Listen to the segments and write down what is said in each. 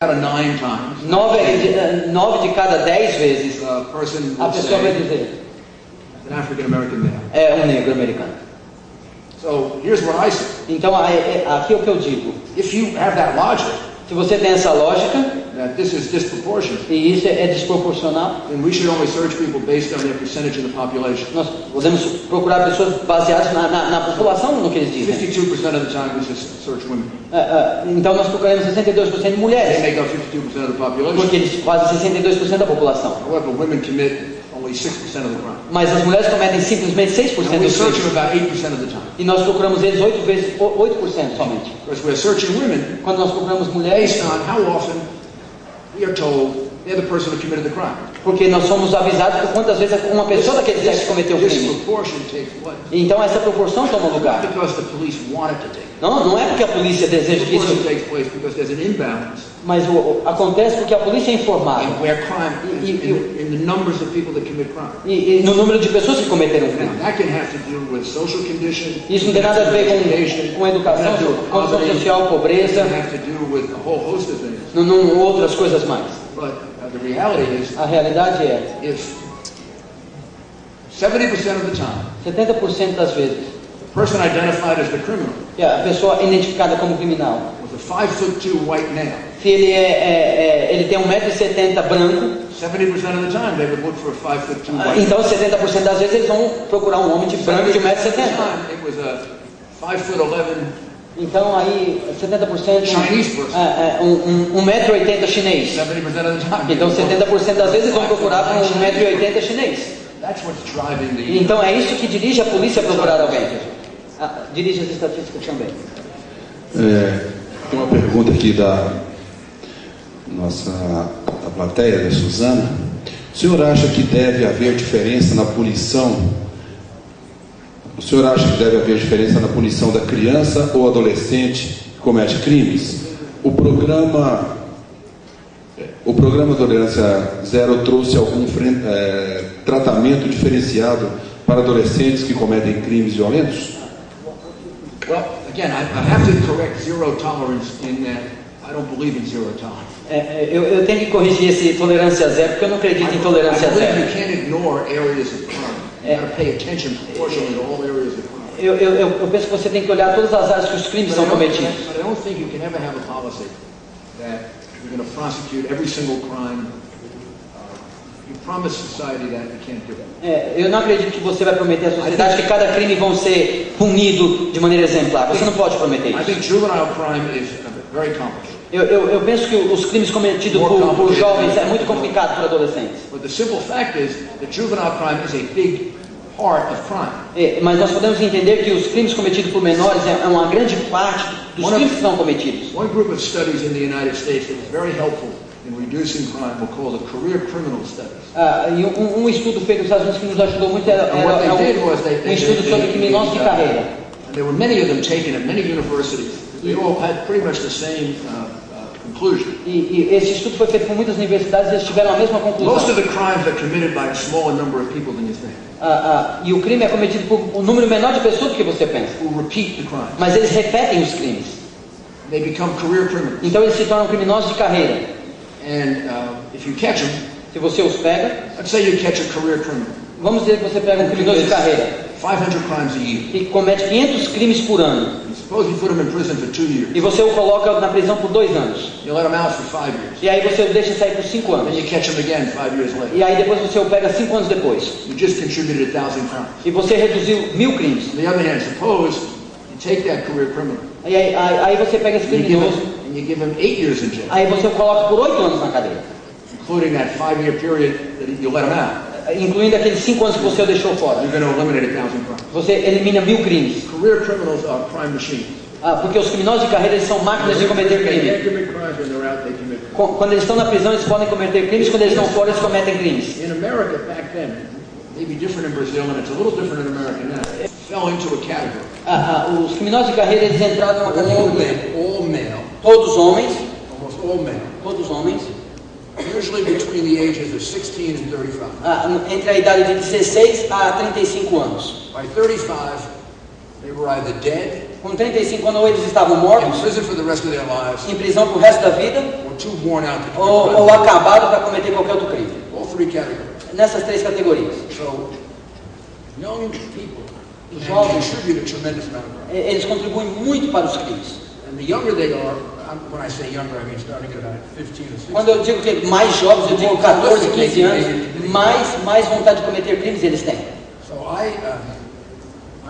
Out of 9 times, 9 de cada 10 vezes, a person a will pessoa vai say, dizer, an African American male. é um negro americano. So here's what I say. Então, aqui é o que eu digo. If you have that logic, Se você tem essa lógica, that this is disproportionate, e isso é desproporcional, then we should only search people based on their percentage of the population. nós podemos procurar pessoas baseadas na população, no que eles dizem. 52% of the time we just search women. Então, nós procuramos 62% de They mulheres, make up 52% of the population. porque eles fazem 62% da população. However, women commit only 6% of the crime. Mas as mulheres cometem simplesmente 6% And we dos search them crimes. about 8% of the time. E nós procuramos eles 8% somente. Because we're searching women Quando nós procuramos mulheres, based on how often we are told they're the person who committed the crime. porque nós somos avisados por quantas vezes uma pessoa daquele sexo cometeu o This crime. proportion takes place. Então essa proporção toma lugar. Not because the police want it to take. Não é porque a polícia deseja que Proportion isso, takes place because there's an imbalance mas acontece porque a polícia é informada. in where crime, in the numbers of people that commit crime. E no número de pessoas que cometeram o crime. Now, that can have to do with social condition. Isso não tem nada a ver com educação, condição social, pobreza, It can have to do with a whole host of things. outras coisas mais. But the reality is, A realidade é, if 70% of the time, 70% das vezes, the person identified as the criminal que a pessoa é identificada como criminal, was a 5'2" white male, se ele tem 1,70 m branco, 70% of the time they would look for a 5'2" white male. então 70% das vezes eles vão procurar um homem de branco de 1,70 m. It was a 5'11" Então aí 70% Chinese person. 1,80 m chinês. 70% of the time. Então 70% das vezes vão procurar por 1,80 m chinês. That's what's driving the. Então é isso que dirige a polícia a procurar alguém. Dirige as estatísticas também. Tem uma pergunta aqui da plateia, da Suzana. O senhor acha que deve haver diferença na punição? O senhor acha que deve haver diferença na punição da criança ou adolescente que comete crimes? O programa Tolerância Zero trouxe algum tratamento diferenciado para adolescentes que cometem crimes violentos? Well, again, I have to correct zero tolerance in that I don't believe in zero tolerance. Eu tenho que corrigir esse tolerância zero, porque eu não acredito em tolerância I believe zero. you can't ignore areas of crime. You got to pay attention proportionally to all areas of crime. Eu penso que você tem que olhar todas as áreas que os crimes são cometidos. But I don't think you can ever have a policy that you're going to prosecute every single crime. You promise society that you can't do it. Eu não acredito que você vai prometer à sociedade que cada crime vão ser punido de maneira exemplar. Você não pode prometer I isso. think juvenile crime is very complicated. Eu penso que os crimes cometidos por jovens é muito complicado para adolescentes. But the simple fact is that juvenile crime is a big part of crime. Mas nós podemos entender que os crimes cometidos por menores é uma grande parte dos crimes que são cometidos. One group of studies in the United States that was very helpful in reducing crime were called the career criminal studies. E um estudo feito nos Estados Unidos que nos ajudou muito era um estudo sobre criminosos de carreira. And there were many of them taken at many universities. They all had pretty much the same conclusion. E esse estudo foi feito por muitas universidades e eles tiveram a mesma conclusão. Most of the crimes are committed by a smaller number of people than you think. E o crime é cometido por um número menor de pessoas do que você pensa. Who repeat the crime. Mas eles repetem os crimes. They become career criminals. Então eles se tornam criminosos de carreira. And if you catch them, Se você os pega, let's say you catch a career criminal. vamos dizer que você pega um criminoso de carreira 500 crimes a year. e comete 500 crimes por ano. And suppose you put him in prison for 2 years. E você o coloca na prisão por 2 anos. You let him out for 5 years. E aí você o deixa sair por 5 Then anos. you catch him again 5 years later. E aí depois você o pega 5 anos depois. You just contributed 1,000 crimes. E você reduziu 1000 crimes. On the other hand, suppose you take that career criminal E aí você pega esse and criminoso, you give him 8 years in jail, aí você o coloca por 8 anos na cadeia. including that 5-year period that you let him out. Incluindo aqueles 5 anos que você o deixou fora. You're going to eliminate 1,000 crimes. Você elimina 1000 crimes. Career criminals are crime machines. Porque os criminosos de carreira eles são máquinas de cometer They crime. can't commit crimes when they're out, they commit crimes. Quando eles estão na prisão, eles podem cometer crimes. Quando eles estão fora, eles cometem crimes. In America back then, maybe different in Brazil, and it's a little different in America now, fell into a category. Os criminosos de carreira eles entraram numa categoria. All male, Todos homens. almost all male, Todos homens. usually between the ages of 16 and 35. Entre a idade de 16 a 35 anos. By 35, they were either dead, Com 35 anos, ou eles estavam in mortos, prison for the rest of their lives, em prisão pro resto da vida, or too worn out to ou acabado para cometer qualquer outro crime. All three categories. Nessas três categorias. So, young people Os jovens, contribute a tremendous amount of crime. eles contribuem muito para os crimes. And the younger they are, when I say younger, I mean starting at about 15 or 16. Quando eu digo que mais jovens, eu digo 14, 15 anos, mais vontade de cometer crimes eles têm. So I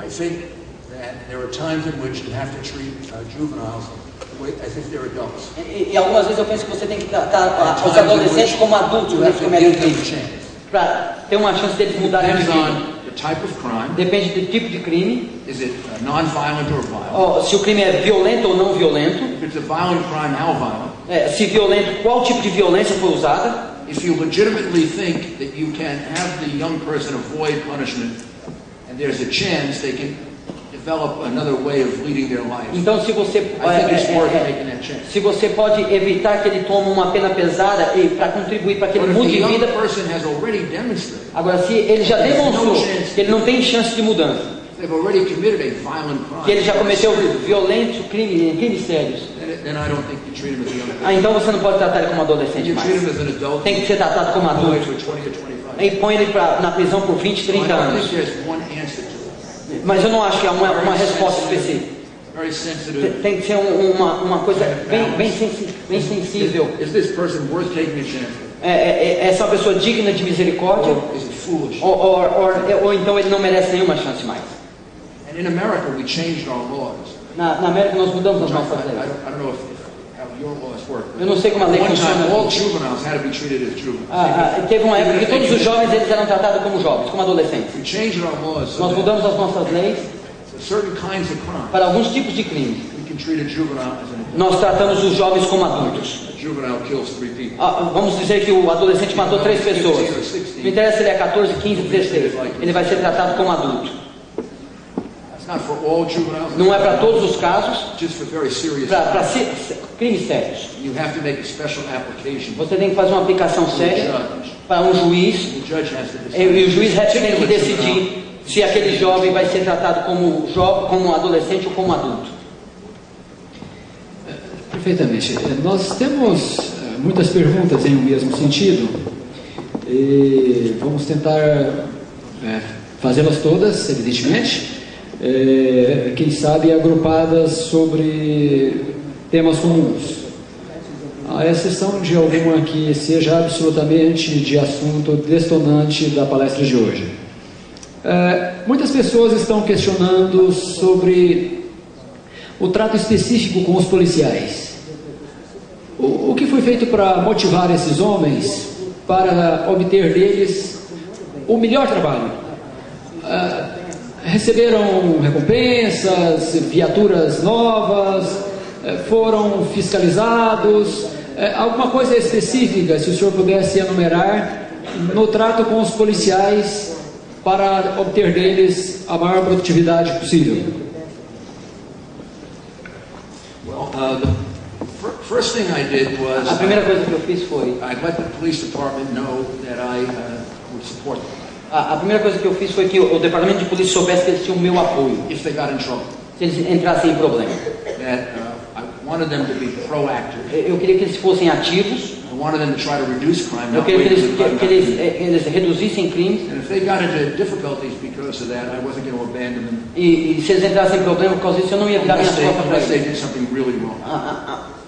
think that there are times in which you have to treat juveniles as if they're adults. E algumas vezes eu penso que você tem que tratar os adolescentes como adultos que cometem crimes, para ter uma chance deles mudarem de vida. Type of crime. Depende do tipo de crime. Is it non-violent or violent? Se o crime é violento ou não violento. If it's a violent crime, how violent? Se violento, qual tipo de violência foi usada? If you legitimately think that you can have the young person avoid punishment, and there's a chance they can develop another way of leading their life. Então, se você se você pode evitar que ele tome uma pena pesada e para contribuir para que ele mude de vida. Agora, se ele já demonstrou que ele não tem chance de mudança, que ele já cometeu violentos crimes sérios, então você não pode tratar ele como adolescente mais. Tem que ser tratado como adulto. E põe ele na prisão por 20, 30 anos. Mas eu não acho que é uma resposta específica. Tem que ser uma coisa bem sensível. Essa pessoa digna de misericórdia? Ou então ele não merece nenhuma chance mais? Na América nós mudamos as nossas leis. Eu não sei como a lei funciona. Teve uma época que todos os jovens eles eram tratados como jovens, como adolescentes. Nós mudamos as nossas leis para alguns tipos de crimes. Nós tratamos os jovens como adultos. Vamos dizer que o adolescente matou 3 pessoas. Não interessa se ele é 14, 15, 16. Ele vai ser tratado como adulto. Não é para todos os casos, para crimes sérios. Você tem que fazer uma aplicação séria para um juiz, e o juiz tem que decidir se aquele jovem vai ser tratado como adolescente ou como adulto. Perfeitamente. Nós temos muitas perguntas em o mesmo sentido e vamos tentar fazê-las todas, evidentemente. Quem sabe agrupadas sobre temas comuns, à exceção de alguma que seja absolutamente de assunto destonante da palestra de hoje. Muitas pessoas estão questionando sobre o trato específico com os policiais. O que foi feito para motivar esses homens para obter deles o melhor trabalho? Receberam recompensas, viaturas novas, foram fiscalizados, alguma coisa específica, se o senhor pudesse enumerar, no trato com os policiais para obter deles a maior produtividade possível. A primeira coisa que eu fiz foi a primeira coisa que eu fiz foi que o departamento de polícia soubesse que eles tinham o meu apoio. Se eles entrassem em problema. Eu queria que eles fossem ativos. Eu queria que eles reduzissem crimes. E se eles entrassem em problema por causa disso, eu não ia virar minhas costas para eles.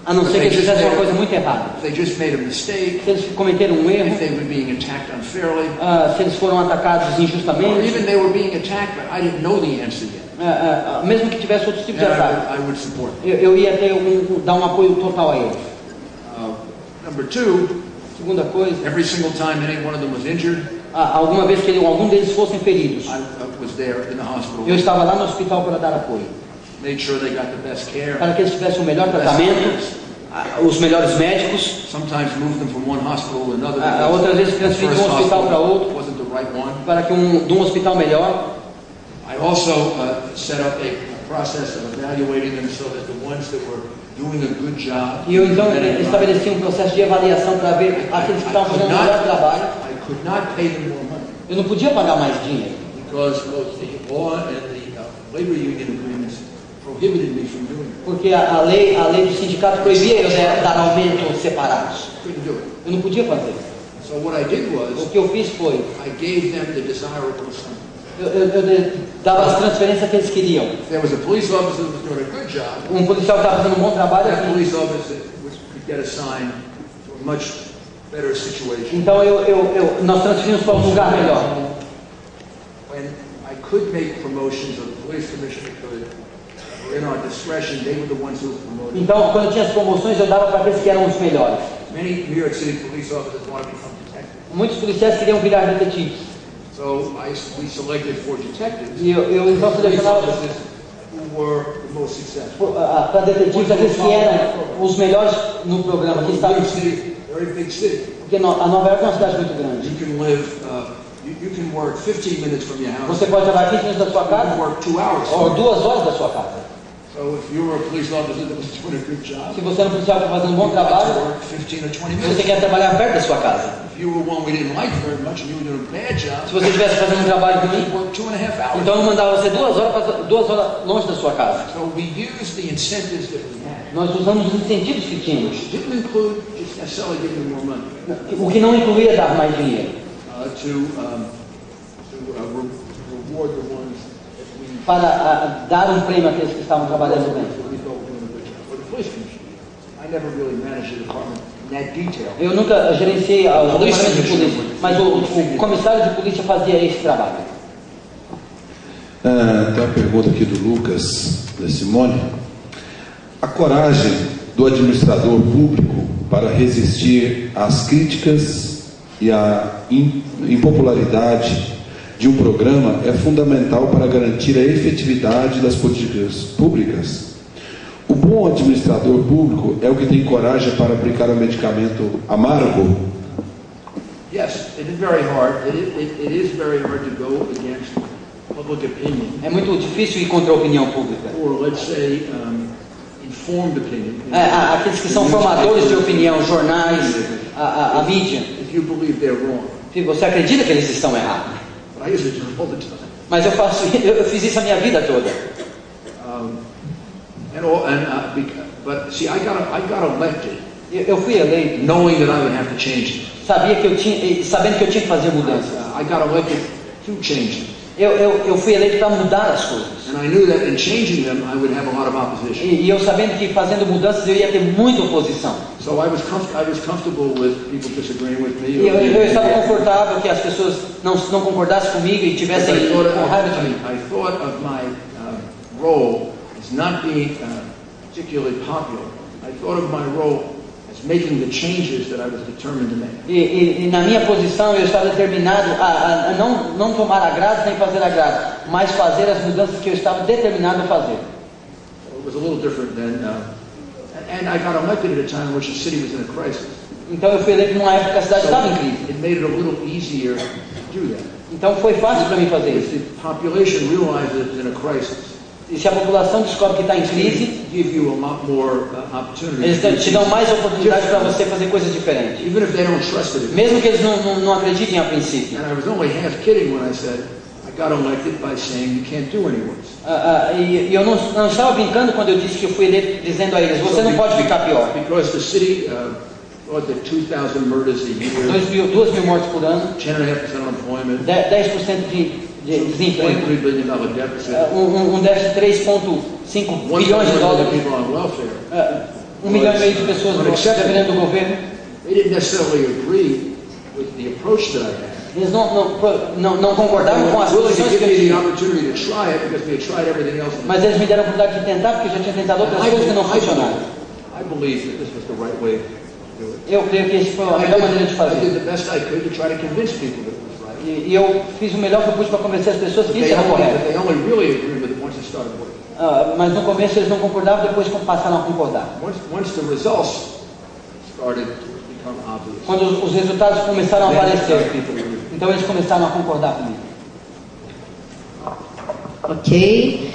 A não ser que eles fizessem uma coisa muito errada. Se eles cometeram um erro, se eles foram atacados injustamente, mesmo que tivesse outros tipos de ataque, eu ia dar um apoio total a eles. Segunda coisa, alguma vez que algum deles fossem feridos, eu estava lá no hospital para dar apoio. Para que eles tivessem o melhor tratamento, os melhores médicos. Outras vezes transferiam de um hospital para outro, para que de um hospital melhor. E eu então estabeleci um processo de avaliação para ver aqueles que estavam fazendo o melhor trabalho. Eu não podia pagar mais dinheiro. prohibited me from doing it. Porque a lei do sindicato proibia eu dar aumentos separados. Couldn't do it. Eu não podia fazer. So what I did was, O que eu fiz foi, I gave them the desirable sum. eu dava as transferências que eles queriam. If there was a police officer that was doing a good job, Um policial que estava fazendo um bom trabalho, that police officer could get assigned to a much better situation. então nós transferimos para um lugar melhor. When I could make promotions, or the police commissioner could, or in our discretion, they were the ones who were promoted. Então, quando tinha as promoções, eu dava para aqueles que eram os melhores. Many New York City police officers want to become detectives. Muitos policiais queriam virar detetives. So we selected 4 detectives. E eu então Police selecionava officers who were the most successful. para detetives aqueles que eram os melhores no programa, que New estavam. York City, very big city. Porque a Nova York é uma cidade muito grande. You can live, you can work 15 minutes from your house. Você pode trabalhar 15 minutos da sua You can casa, work 2 hours. ou 2 horas da sua casa. So if you were a police officer that was doing a good job, Se você é um policial que está fazendo um bom you'd like to trabalho, work 15 or 20 você minutes. quer trabalhar perto da sua casa. If you were one we didn't like very much and you were doing a bad job, Se você estivesse fazendo um trabalho ruim, you'd work 2.5 hours. então eu mandava você 2 horas longe da sua casa. So we used the incentives that we had, Nós usamos os incentivos que tínhamos, which didn't include just necessarily giving them more money, o que não incluía dar mais dinheiro, to reward the ones that we para dar um prêmio àqueles que estavam trabalhando bem. we thought were doing a good job. Or the police commissioner. I never really managed the department in that detail. Eu nunca gerenciei o departamento de polícia, mas o comissário de polícia fazia esse trabalho. Tem uma pergunta aqui do Lucas, da Simone. A coragem do administrador público para resistir às críticas e à impopularidade de um programa é fundamental para garantir a efetividade das políticas públicas. O bom administrador público é o que tem coragem para aplicar o medicamento amargo? Yes, it is very hard. It is very hard to go against public opinion, É muito difícil ir contra a opinião pública. or let's say informed opinion. Aqueles que são formadores de opinião, jornais, a mídia. If you believe they're wrong, Se você acredita que eles estão errados. but I usually do it all the time. Mas eu fiz isso a minha vida toda. But see, I got elected Eu fui eleito, knowing that I would have to change it. sabendo que eu tinha que fazer mudanças. I got elected to change them. Eu fui eleito para mudar as coisas. And I knew that in changing them, I would have a lot of opposition. E eu sabendo que fazendo mudanças eu ia ter muita oposição. So I was comfortable with people disagreeing with me. E eu estava confortável que as pessoas não concordassem comigo e tivessem com raiva de mim. I thought of my role as not being particularly popular. I thought of my role as making the changes that I was determined to make. E na minha posição eu estava determinado a não tomar agrado nem fazer agrado, mas fazer as mudanças que eu estava determinado a fazer. It was a little different than, and I got elected at a time in which the city was in a crisis. Então eu fui eleito numa época que a cidade estava em crise. It made it a little easier to do that. Então foi fácil para mim fazer If isso. the population realizes it's in a crisis, E se a população descobre que está em crise, give you a lot more opportunities. eles te dão mais oportunidade para você fazer coisas diferentes. Even if they don't trust it. Mesmo que eles não acreditem a princípio. And I was only half kidding when I said I got elected by saying you can't do any worse. E eu não estava brincando quando eu disse que eu fui eleito dizendo a eles, você não pode ficar pior. Because the city thought that 2,000 murders a year, 2 mil mortes por ano, 10.5% unemployment, 10% de desemprego, $1.3 billion deficit, um déficit de 3,5 bilhões de $1.1 dólares, million people on welfare. 1,5 milhão de pessoas dependendo do governo. They didn't necessarily agree with the approach that I had. Eles não concordavam com as Willing to posições que give eu me the tinha. opportunity to try it because we had tried everything else. Mas eles me deram a oportunidade de tentar porque eu já tinha tentado outras coisas que não funcionaram. I believe that this was the right way to do it. Eu creio que essa foi a melhor maneira de I did fazer. the best I could to try to convince people that it was right. E eu fiz o melhor que eu pude para convencer as pessoas que isso era correto. They only really agreed with it once it started working. Mas no começo eles não concordavam, depois passaram a concordar. Once the results started to become obvious. Quando os resultados começaram a Then aparecer, people agreed. então eles começaram a concordar comigo. Ok.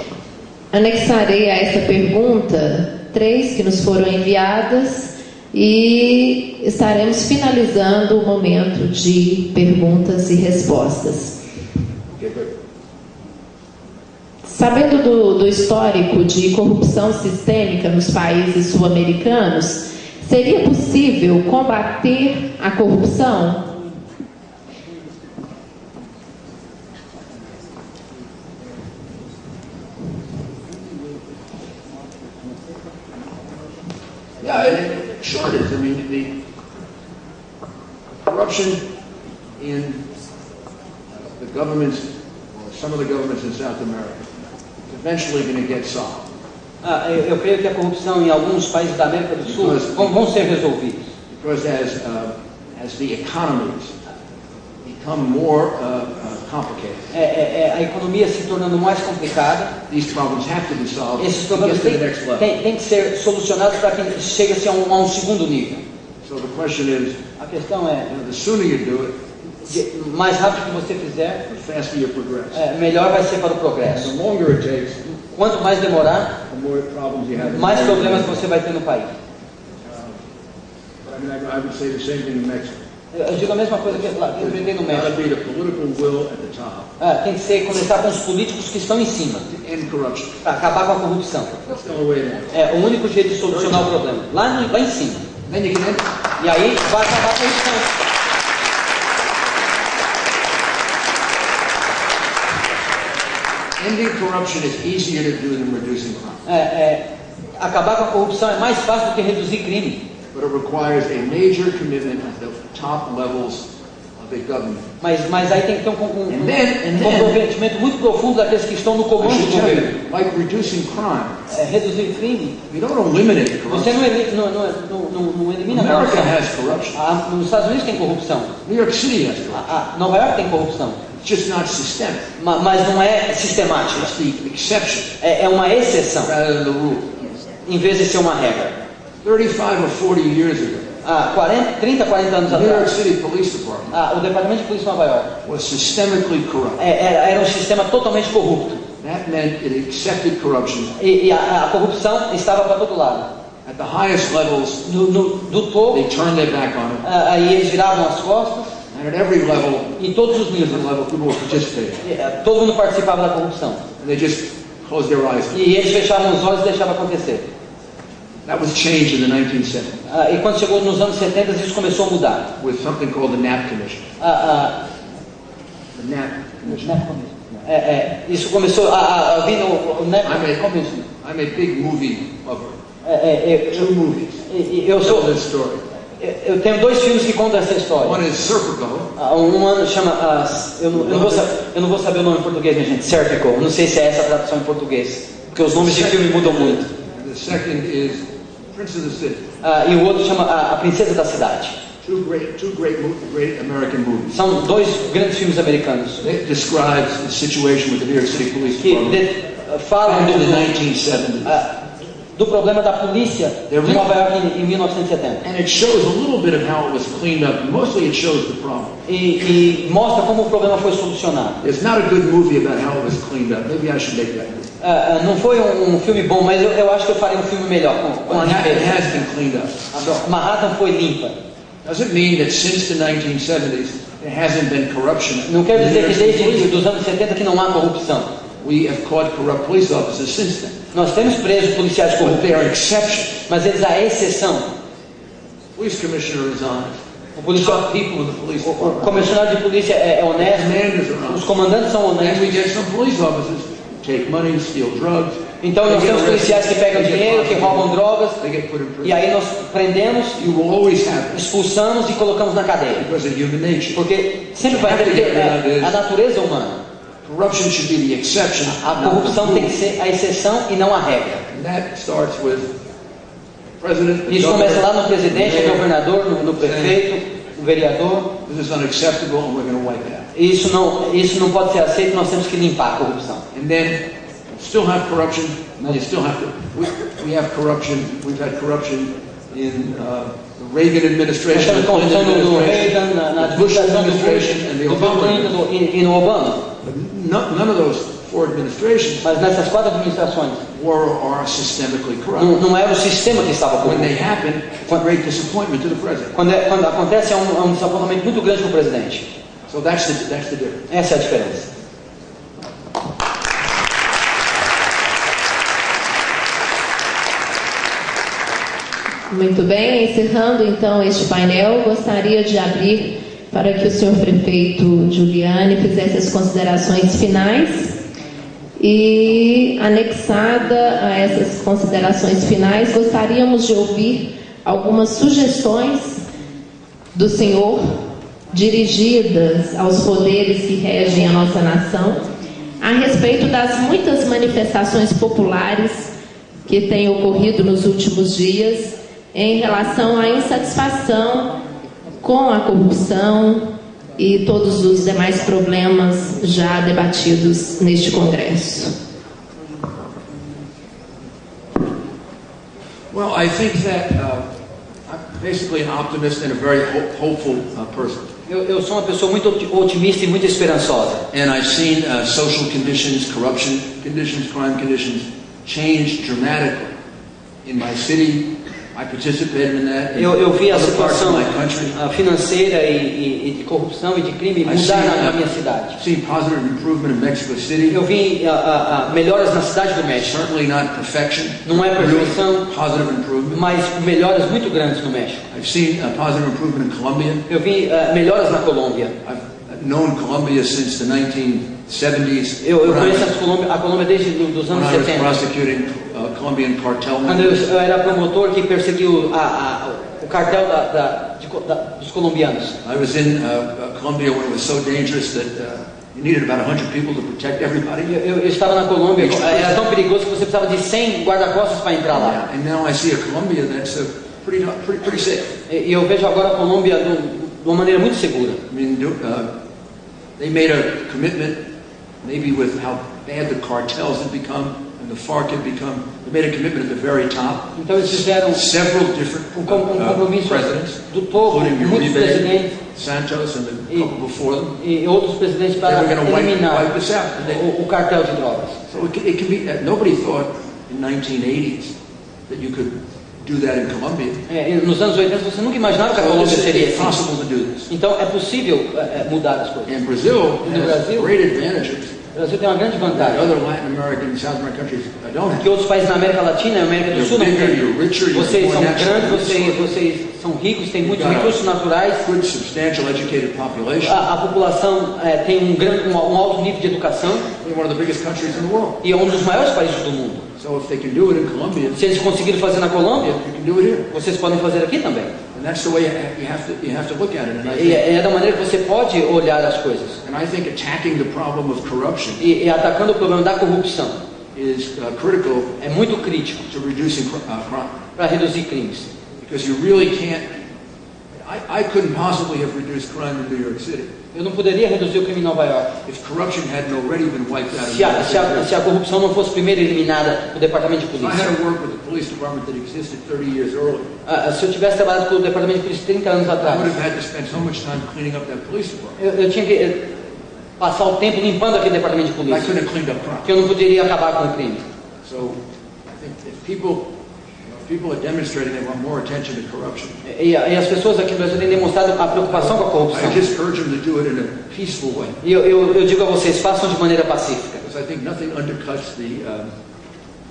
Anexarei a essa pergunta 3 que nos foram enviadas e estaremos finalizando o momento de perguntas e respostas. Okay, good. Sabendo do histórico de corrupção sistêmica nos países sul-americanos, seria possível combater a corrupção? Yeah, it sure is. I mean, the corruption in the governments, or some of the governments in South America, is eventually going to get solved. Eu creio que a corrupção em alguns países da América do Sul vão ser resolvidos. Because as the economies become more complicated, A economia se tornando mais complicada, these problems have to be solved esses to problemas get to the next level. têm que ser solucionados para que chegue-se a um segundo nível. So the question is, A questão é, the sooner you do it, mais rápido que você fizer, the faster you progress. melhor vai ser para o progresso. The longer it takes, Quanto mais demorar, the more problems you have. mais problemas você vai ter no país. But I mean, I would say the same thing in Mexico. Eu digo a mesma coisa que lá, que eu enfrentei no There's got to México. be the political will at the top Tem que começar com os políticos que estão em cima, to end corruption. para acabar com a corrupção. That's the only way to end it. É o único jeito de solucionar o problema. Lá em cima. Then you can end it. E aí vai acabar a corrupção. Ending corruption is easier to do than reducing crime. Acabar com a corrupção é mais fácil do que reduzir crime. But it requires a major commitment at the top levels of a government. Mas aí tem que ter um comprometimento muito profundo daqueles que estão no I comando should do tell governo. you, like reducing crime, Reduzir crime, you don't eliminate você corruption. não elimina a America corrupção. has corruption. Nos Estados Unidos tem corrupção. New York City has corruption. Nova York tem corrupção. It's just not systemic. Mas não é sistemática. It's the exception É uma exceção, rather than the rule. em vez de ser uma regra. 35 or 40 years ago, 30, 40 anos the New York atrás, City Police Department o Departamento de Polícia de Nova York was systemically corrupt. era um sistema totalmente corrupto. That meant it accepted corruption E a corrupção estava para todo lado. at the highest levels. Do topo, They turned their back on it, aí eles viravam as costas, and at every level, em todos os níveis. people were participating, Todo mundo participava da corrupção. and they just closed their eyes. E eles fechavam os olhos e deixavam acontecer. That was changed in the 1970s E quando chegou nos anos 70, isso começou a mudar. with something called the NAP Commission. The NAP Commission. Isso começou a vir no I'm a big movie lover. Two movies Eu tell this story. Eu tenho dois filmes que contam essa história. One is Serpico, Um chama, eu não vou saber o nome em português, minha gente. Serpico. Não sei se é essa a tradução em português, porque os nomes de filme mudam muito. and the second is Prince of the City. E o outro chama A Princesa da Cidade. Two great American movies. São dois grandes filmes americanos It describes the situation with the New York City Police que Department falam back in the 1970s. do problema da polícia de Nova York em 1970. And it shows a little bit of how it was cleaned up. Mostly it shows the problem. E mostra como o problema foi solucionado. It's not a good movie about how it was cleaned up. Maybe I should make that movie. Não foi um filme bom, mas eu acho que eu farei um filme melhor com a It diferença. has been cleaned up. Manhattan foi limpa. Does it mean that since the 1970s there hasn't been corruption? Não quer in dizer the que New York City desde police? os anos 70 que não há corrupção. We have caught corrupt police officers since then. Nós temos presos policiais But corruptos, they are exceptions. mas eles a exceção. Police commissioner resigns. O policial, Top people in the police o department. comissário de polícia é honesto, Commanders are os honest. comandantes são And we honestos. get some police officers who take money, steal drugs. Então nós temos policiais que pegam dinheiro, que roubam drogas, They get put in e prison. aí nós prendemos, You will always have this expulsamos e colocamos na cadeia. because of human nature. Porque sempre vai ter a natureza humana. Corruption should be the exception, A not the corrupção tem que rule. ser a exceção e não a regra. And that starts with the president, the Isso começa lá governor, no presidente, the no mayor. governador, no prefeito, no vereador. This is unacceptable and we're going to wipe it out. Isso não pode ser aceito, nós temos que limpar a corrupção. And then you still have corruption. You still have to. We have corruption. We've had corruption in the Reagan Nós administration, temos the Clinton corrupção no administration, Reagan, na the Bush administração do administration, Bush, and the do Bill Obama Clinton administration. e no Obama. But none of those four administrations Mas nessas quatro administrações, were or are systemically corrupt. não era o sistema que estava When they corrupto. happen, it's a great disappointment to the president. Quando acontece, é um desapontamento muito grande para o presidente. So that's the difference. Essa é a diferença. Muito bem, encerrando então este painel, gostaria de abrir para que o senhor prefeito Giuliani fizesse as considerações finais e, anexada a essas considerações finais, gostaríamos de ouvir algumas sugestões do senhor dirigidas aos poderes que regem a nossa nação a respeito das muitas manifestações populares que têm ocorrido nos últimos dias em relação à insatisfação com a corrupção e todos os demais problemas já debatidos neste Congresso. Well, I think that I'm basically an optimist and a very hopeful person. Eu sou uma pessoa muito otimista e muito esperançosa. And I've seen social conditions, corruption conditions, crime conditions change dramatically in my city. I participated in that. Eu vi a situação financeira e de corrupção e de crime mudar na minha cidade. Seen positive improvement in Mexico City. Eu vi melhoras na cidade do México. Certainly not perfection. Não é perfeição, positive improvement. Mas melhoras muito grandes no México. I've seen positive improvement in Colombia. Eu vi melhoras na Colômbia. I've known Colombia since the 1970s. Eu conheço a Colômbia desde os anos 70. When I was prosecuting Colombian cartel quando eu era promotor que perseguiu o cartel dos colombianos. I was in Colombia when it was so dangerous that you needed about 100 people to protect everybody. Eu estava na Colômbia, era tão perigoso que você precisava de 100 guarda-costas para entrar lá. And now I see a Colombia that's pretty safe. E eu vejo agora a Colômbia de uma maneira muito segura. I mean, they made a commitment, maybe with how bad the cartels had become. The FARC had become, they made a commitment at the very top. Então eles fizeram several different compromisso presidents, do topo, muitos presidentes, Santos and the couple before them. E outros presidentes para eliminar o cartel de drogas. So it can be. Nobody thought in 1980s that you could do that in Colombia. Nos anos 80 você nunca imaginava que a Colômbia seria assim. Possible to do this. Então é possível mudar as coisas. And Brazil has great advantages. O Brasil tem uma grande vantagem. Other Latin American and South American countries don't have. Que outros países na América Latina e América do Sul não têm. Vocês são grandes, vocês são ricos, têm muitos recursos naturais. Good, substantial, educated population. A população tem um alto nível de educação. We're one of the biggest countries in the world. E é um dos maiores países do mundo. So if they can do it in Colombia, se eles conseguirem fazer na Colômbia, you can do it here. Vocês podem fazer aqui também. And that's the way you have to look at it. And I think, é da maneira que você pode olhar as coisas. And I think attacking the problem of corruption e atacando o problema da corrupção is critical. É muito crítico to reducing crime. Para reduzir crimes. Because you really can't. I couldn't possibly have reduced crime in New York City. Eu não poderia reduzir o crime em Nova York. If corruption hadn't already been wiped out. Se a corrupção não fosse primeiro eliminada no departamento de polícia. I had to work with the police department that existed 30 years earlier. Se eu tivesse trabalhado com o departamento de polícia 30 anos atrás. I would have had to spend so much time cleaning up that police department. Eu tinha que passar o tempo limpando aquele departamento de polícia. I couldn't have cleaned up crime. Que eu não poderia acabar com o crime. So I think if people are demonstrating they want more attention to corruption. E as pessoas aqui no Brasil têm demonstrado a preocupação com a corrupção. I just urge them to do it in a peaceful way. E eu digo a vocês, façam de maneira pacífica. Because I think nothing undercuts the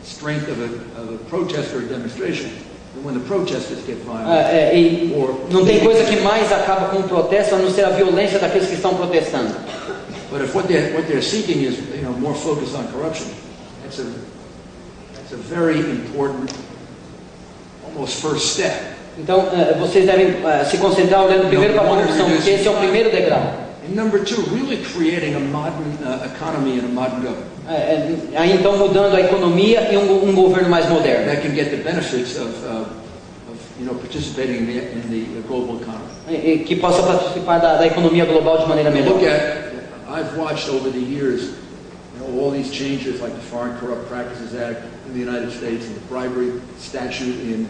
strength of a protest or a demonstration than when the protesters get violent. Não tem coisa que mais acaba com um protesto a não ser a violência daqueles que estão protestando. But if what they're seeking is more focus on corruption, that's a very important. Almost first step. Então, vocês devem se concentrar olhando primeiro para a corrupção, porque esse é o primeiro degrau. And number two, really creating a modern economy and a modern government. Aí então mudando a economia e um governo mais moderno. That can get the benefits of participating in the global economy. Que possa participar da economia global de maneira melhor. I've watched over the years. All these changes, like the Foreign Corrupt Practices Act in the United States and the bribery statute in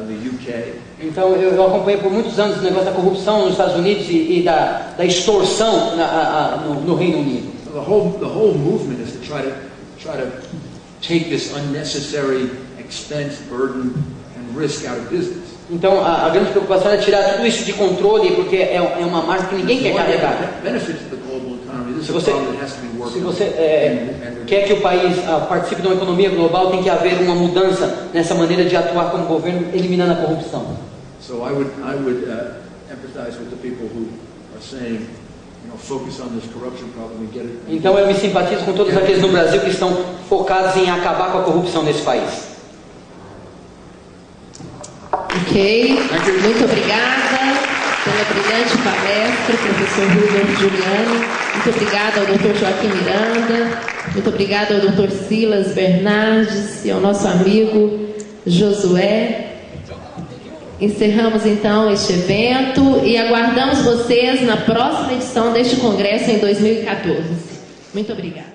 the UK. Então eu acompanhei por muitos anos o negócio da corrupção nos Estados Unidos e da extorsão no Reino Unido. So the whole movement is to try to take this unnecessary expense, burden, and risk out of business. Então a grande preocupação é tirar tudo isso de controle, porque é uma marca que ninguém quer carregar. Benefits of the global economy. Se você quer que o país participe de uma economia global, tem que haver uma mudança nessa maneira de atuar como governo, eliminando a corrupção. So I would empathize with the people who are saying, focus on this corruption problem and get it. Então eu me simpatizo com todos aqueles no Brasil que estão focados em acabar com a corrupção nesse país. Ok, muito obrigada pela brilhante palestra, professor Rudolph Giuliani. Muito obrigada ao Dr. Joaquim Miranda. Muito obrigada ao Dr. Silas Bernardes e ao nosso amigo Josué. Encerramos então este evento e aguardamos vocês na próxima edição deste congresso em 2014. Muito obrigada.